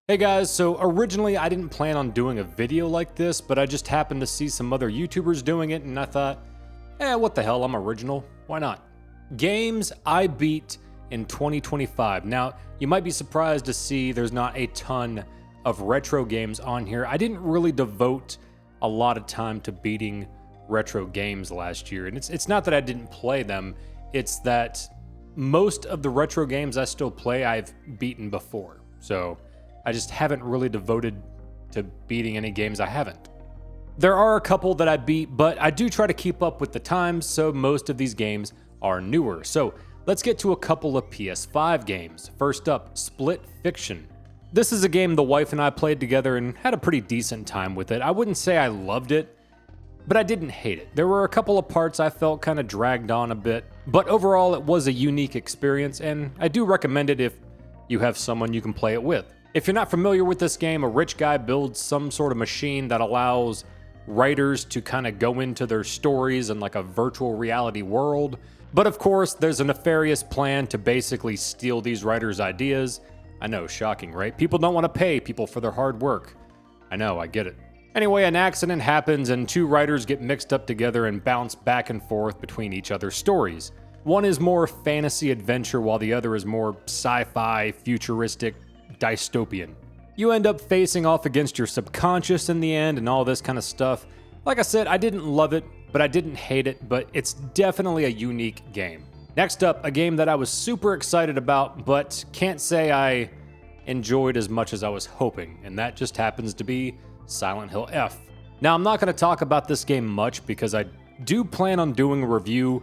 Hey guys, so originally I didn't plan on doing a video like this, but I just happened to see some other YouTubers doing it and I thought, what the hell, I'm original, why not? Games I beat in 2025. Now, you might be surprised to see there's not a ton of retro games on here. I didn't really devote a lot of time to beating retro games last year, and it's not that I didn't play them, it's that most of the retro games I still play I've beaten before. So I just haven't really devoted to beating any games I haven't. There are a couple that I beat, but I do try to keep up with the times, so most of these games are newer. So let's get to a couple of PS5 games. First up, Split Fiction. This is a game the wife and I played together and had a pretty decent time with it. I wouldn't say I loved it, but I didn't hate it. There were a couple of parts I felt kind of dragged on a bit, but overall it was a unique experience, and I do recommend it if you have someone you can play it with. If you're not familiar with this game, a rich guy builds some sort of machine that allows writers to kind of go into their stories in like a virtual reality world. But of course, there's a nefarious plan to basically steal these writers' ideas. I know, shocking, right? People don't want to pay people for their hard work. I know, I get it. Anyway, an accident happens and two writers get mixed up together and bounce back and forth between each other's stories. One is more fantasy adventure while the other is more sci-fi, futuristic, dystopian. You end up facing off against your subconscious in the end and all this kind of stuff. Like I said, I didn't love it, but I didn't hate it, but it's definitely a unique game. Next up, a game that I was super excited about, but can't say I enjoyed as much as I was hoping, and that just happens to be Silent Hill F. Now, I'm not going to talk about this game much because I do plan on doing a review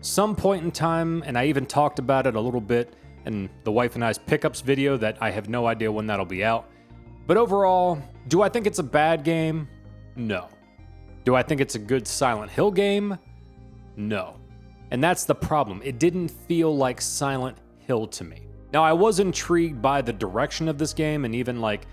some point in time, and I even talked about it a little bit in the wife and I's pickups video that I have no idea when that'll be out. But overall, do I think it's a bad game? No. Do I think it's a good Silent Hill game? No. And that's the problem. It didn't feel like Silent Hill to me. Now, I was intrigued by the direction of this game and even like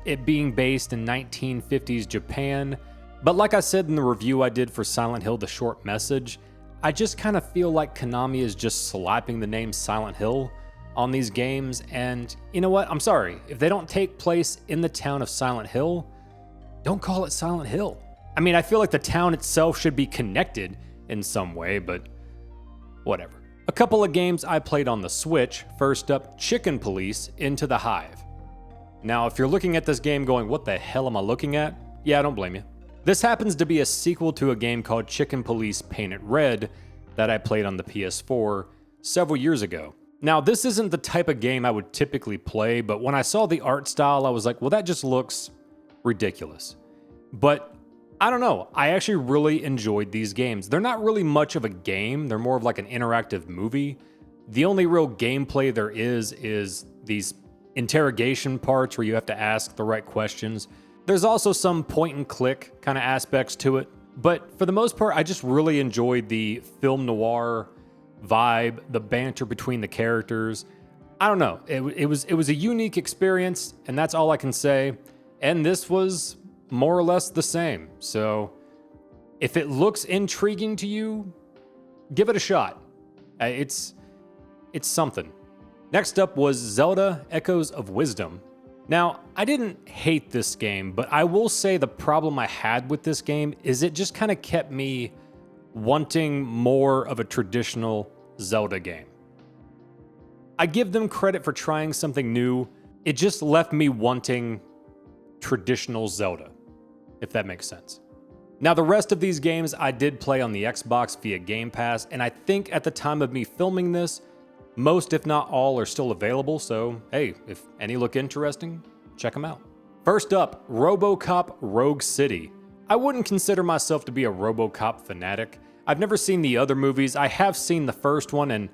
it being based in 1950s Japan. But like I said in the review I did for Silent Hill: The Short Message, I just kind of feel like Konami is just slapping the name Silent Hill on these games, and you know what? I'm sorry. If they don't take place in the town of Silent Hill, don't call it Silent Hill. I mean, I feel like the town itself should be connected in some way, but whatever. A couple of games I played on the Switch. First up, Chicken Police: Into the Hive. Now, if you're looking at this game going, what the hell am I looking at? Yeah, I don't blame you. This happens to be a sequel to a game called Chicken Police Painted Red that I played on the PS4 several years ago. Now, this isn't the type of game I would typically play, but when I saw the art style, I was like, well, that just looks ridiculous. But I don't know. I actually really enjoyed these games. They're not really much of a game. They're more of like an interactive movie. The only real gameplay there is these interrogation parts where you have to ask the right questions. There's also some point and click kind of aspects to it. But for the most part, I just really enjoyed the film noir vibe, the banter between the characters. I don't know. It was a unique experience, and that's all I can say. And this was more or less the same. So if it looks intriguing to you, give it a shot. It's something. Next up was Zelda: Echoes of Wisdom. Now, I didn't hate this game, but I will say the problem I had with this game is it just kind of kept me wanting more of a traditional Zelda game. I give them credit for trying something new. It just left me wanting traditional Zelda, if that makes sense. Now, the rest of these games I did play on the Xbox via Game Pass, and I think at the time of me filming this, most, if not all, are still available, so hey, if any look interesting, check them out. First up, RoboCop: Rogue City. I wouldn't consider myself to be a RoboCop fanatic. I've never seen the other movies. I have seen the first one, and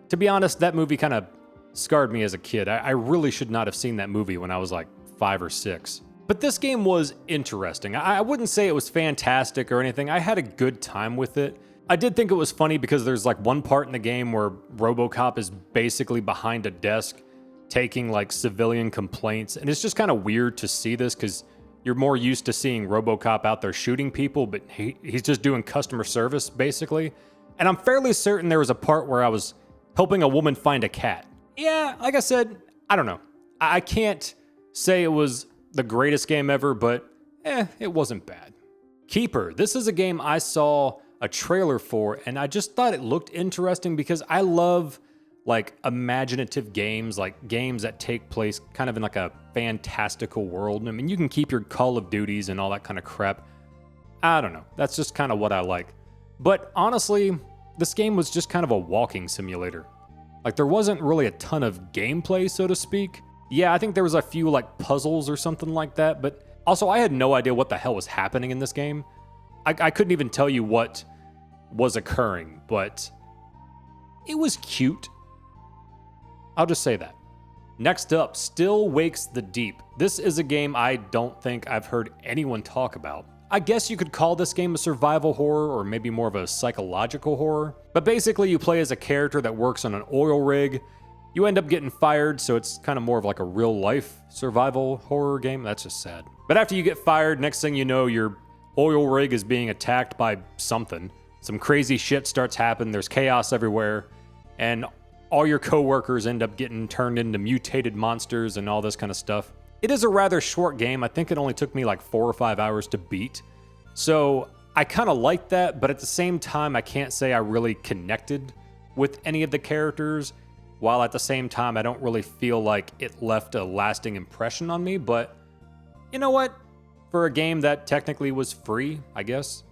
to be honest, that movie kind of scarred me as a kid. I really should not have seen that movie when I was like 5 or 6. But this game was interesting. I wouldn't say it was fantastic or anything. I had a good time with it. I did think it was funny because there's like one part in the game where RoboCop is basically behind a desk taking like civilian complaints, and it's just kind of weird to see this because you're more used to seeing RoboCop out there shooting people, but he's just doing customer service, basically. And I'm fairly certain there was a part where I was helping a woman find a cat. Yeah, like I said, I don't know. I can't say it was the greatest game ever, but it wasn't bad. Keeper. This is a game I saw a trailer for, and I just thought it looked interesting because I love like imaginative games, like games that take place kind of in like a fantastical world. I mean, you can keep your Call of Duties and all that kind of crap. I don't know. That's just kind of what I like. But honestly, this game was just kind of a walking simulator. Like there wasn't really a ton of gameplay, so to speak. Yeah, I think there was a few like puzzles or something like that, but also I had no idea what the hell was happening in this game. I couldn't even tell you what was occurring, but it was cute. I'll just say that. Next up, Still Wakes the Deep. This is a game I don't think I've heard anyone talk about. I guess you could call this game a survival horror or maybe more of a psychological horror. But basically you play as a character that works on an oil rig. You end up getting fired, so it's kind of more of like a real life survival horror game. That's just sad. But after you get fired, next thing you know, your oil rig is being attacked by something. Some crazy shit starts happening. There's chaos everywhere. And all your coworkers end up getting turned into mutated monsters and all this kind of stuff. It is a rather short game. I think it only took me like 4 or 5 hours to beat. So I kind of like that, but at the same time, I can't say I really connected with any of the characters, while at the same time, I don't really feel like it left a lasting impression on me. But you know what? For a game that technically was free, I guess,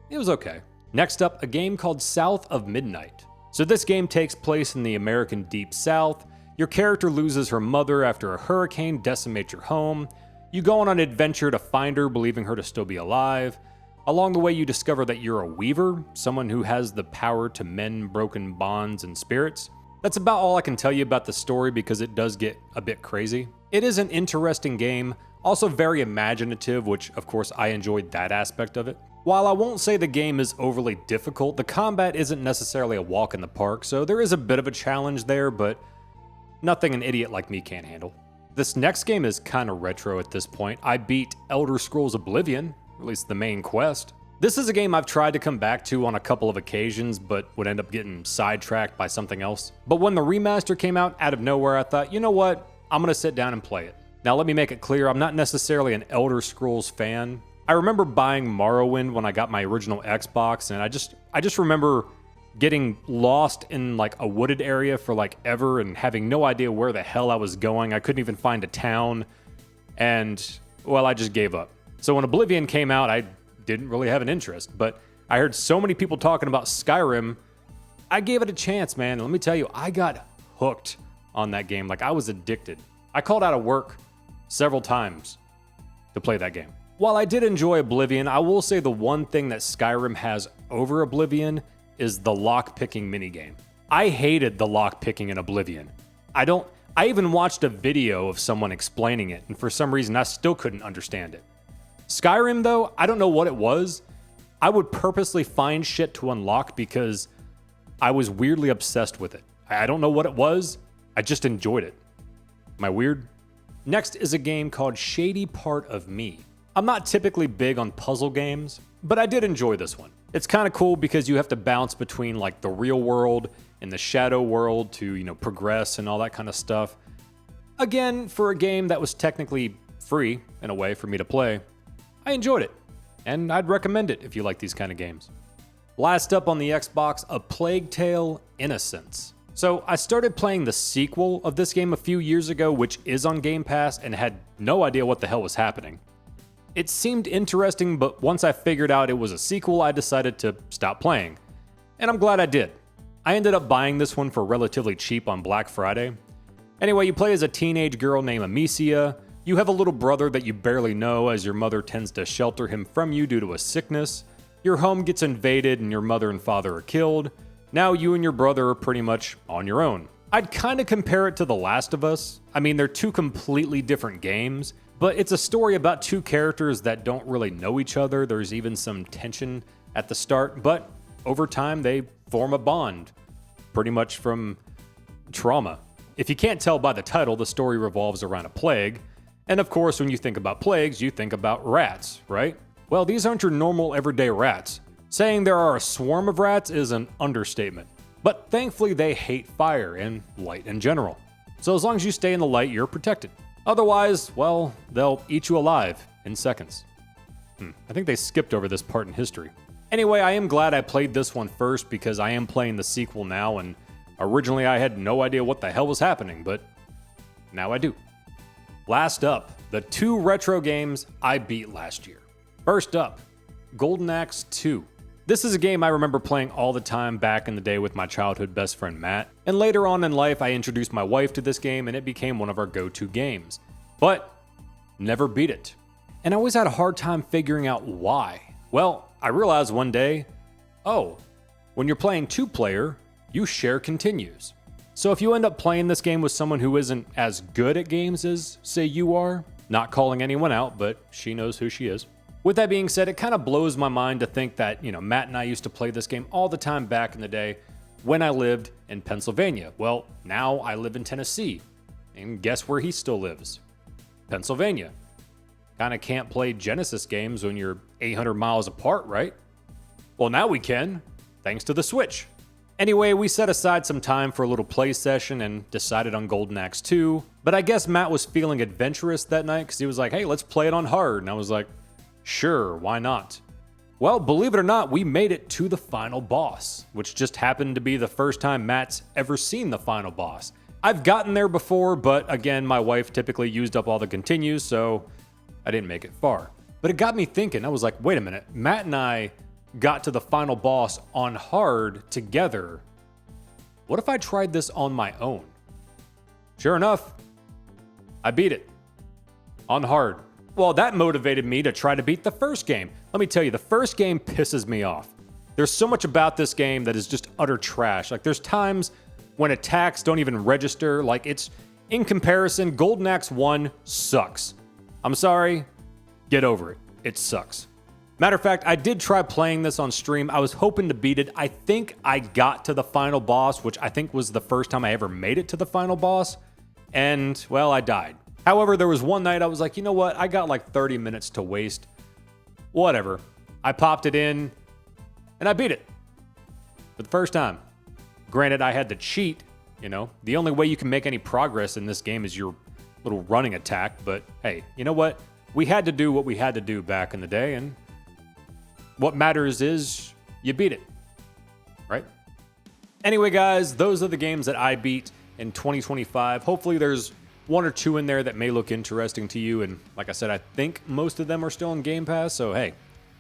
it was okay. Next up, a game called South of Midnight. So this game takes place in the American Deep South. Your character loses her mother after a hurricane decimates your home. You go on an adventure to find her, believing her to still be alive. Along the way, you discover that you're a weaver, someone who has the power to mend broken bonds and spirits. That's about all I can tell you about the story because it does get a bit crazy. It is an interesting game, also very imaginative, which of course I enjoyed that aspect of it. While I won't say the game is overly difficult, the combat isn't necessarily a walk in the park, so there is a bit of a challenge there, but nothing an idiot like me can't handle. This next game is kind of retro at this point. I beat Elder Scrolls Oblivion, or at least the main quest. This is a game I've tried to come back to on a couple of occasions, but would end up getting sidetracked by something else. But when the remaster came out of nowhere, I thought, you know what? I'm gonna sit down and play it. Now let me make it clear, I'm not necessarily an Elder Scrolls fan. I remember buying Morrowind when I got my original Xbox, and I just remember getting lost in like a wooded area for like ever and having no idea where the hell I was going. I couldn't even find a town, and well, I just gave up. So when Oblivion came out, I didn't really have an interest, but I heard so many people talking about Skyrim, I gave it a chance, man. And let me tell you, I got hooked on that game. Like I was addicted. I called out of work several times to play that game. While I did enjoy Oblivion, I will say the one thing that Skyrim has over Oblivion is the lock-picking minigame. I hated the lock-picking in Oblivion. I even watched a video of someone explaining it, and for some reason I still couldn't understand it. Skyrim though, I don't know what it was. I would purposely find shit to unlock because I was weirdly obsessed with it. I don't know what it was, I just enjoyed it. Am I weird? Next is a game called Shady Part of Me. I'm not typically big on puzzle games, but I did enjoy this one. It's kind of cool because you have to bounce between like the real world and the shadow world to, progress and all that kind of stuff. Again, for a game that was technically free in a way for me to play, I enjoyed it, and I'd recommend it if you like these kind of games. Last up on the Xbox, A Plague Tale: Innocence. So I started playing the sequel of this game a few years ago, which is on Game Pass, and had no idea what the hell was happening. It seemed interesting, but once I figured out it was a sequel, I decided to stop playing. And I'm glad I did. I ended up buying this one for relatively cheap on Black Friday. Anyway, you play as a teenage girl named Amicia. You have a little brother that you barely know, as your mother tends to shelter him from you due to a sickness. Your home gets invaded and your mother and father are killed. Now you and your brother are pretty much on your own. I'd kind of compare it to The Last of Us. I mean, they're two completely different games, but it's a story about two characters that don't really know each other. There's even some tension at the start, but over time they form a bond, pretty much from trauma. If you can't tell by the title, the story revolves around a plague. And of course, when you think about plagues, you think about rats, right? Well, these aren't your normal everyday rats. Saying there are a swarm of rats is an understatement. But thankfully, they hate fire and light in general. So as long as you stay in the light, you're protected. Otherwise, well, they'll eat you alive in seconds. I think they skipped over this part in history. Anyway, I am glad I played this one first because I am playing the sequel now, and originally I had no idea what the hell was happening, but now I do. Last up, the 2 retro games I beat last year. First up, Golden Axe 2. This is a game I remember playing all the time back in the day with my childhood best friend Matt, and later on in life I introduced my wife to this game and it became one of our go-to games. But never beat it. And I always had a hard time figuring out why. Well, I realized one day, when you're playing 2-player, you share continues. So if you end up playing this game with someone who isn't as good at games as, say, you are, not calling anyone out, but she knows who she is. With that being said, it kind of blows my mind to think that, Matt and I used to play this game all the time back in the day when I lived in Pennsylvania. Well, now I live in Tennessee. And guess where he still lives? Pennsylvania. Kind of can't play Genesis games when you're 800 miles apart, right? Well, now we can, thanks to the Switch. Anyway, we set aside some time for a little play session and decided on Golden Axe 2. But I guess Matt was feeling adventurous that night because he was like, hey, let's play it on hard. And I was like, sure, why not? Well, believe it or not, we made it to the final boss, which just happened to be the first time Matt's ever seen the final boss. I've gotten there before, but again, my wife typically used up all the continues, so I didn't make it far. But it got me thinking. I was like, wait a minute, Matt and I got to the final boss on hard together. What if I tried this on my own? Sure enough, I beat it on hard. Well, that motivated me to try to beat the first game. Let me tell you, the first game pisses me off. There's so much about this game that is just utter trash. Like, there's times when attacks don't even register. Like, it's, in comparison, Golden Axe 1 sucks. I'm sorry, get over it. It sucks. Matter of fact, I did try playing this on stream. I was hoping to beat it. I think I got to the final boss, which I think was the first time I ever made it to the final boss. And, well, I died. However, there was one night I was like, you know what? I got like 30 minutes to waste. Whatever. I popped it in, and I beat it. For the first time. Granted, I had to cheat, The only way you can make any progress in this game is your little running attack. But hey, you know what? We had to do what we had to do back in the day, and what matters is you beat it. Right? Anyway, guys, those are the games that I beat in 2025. Hopefully there's 1 or 2 in there that may look interesting to you. And like I said, I think most of them are still in Game Pass. So, hey,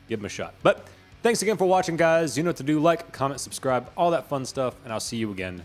give them a shot. But thanks again for watching, guys. You know what to do. Like, comment, subscribe, all that fun stuff. And I'll see you again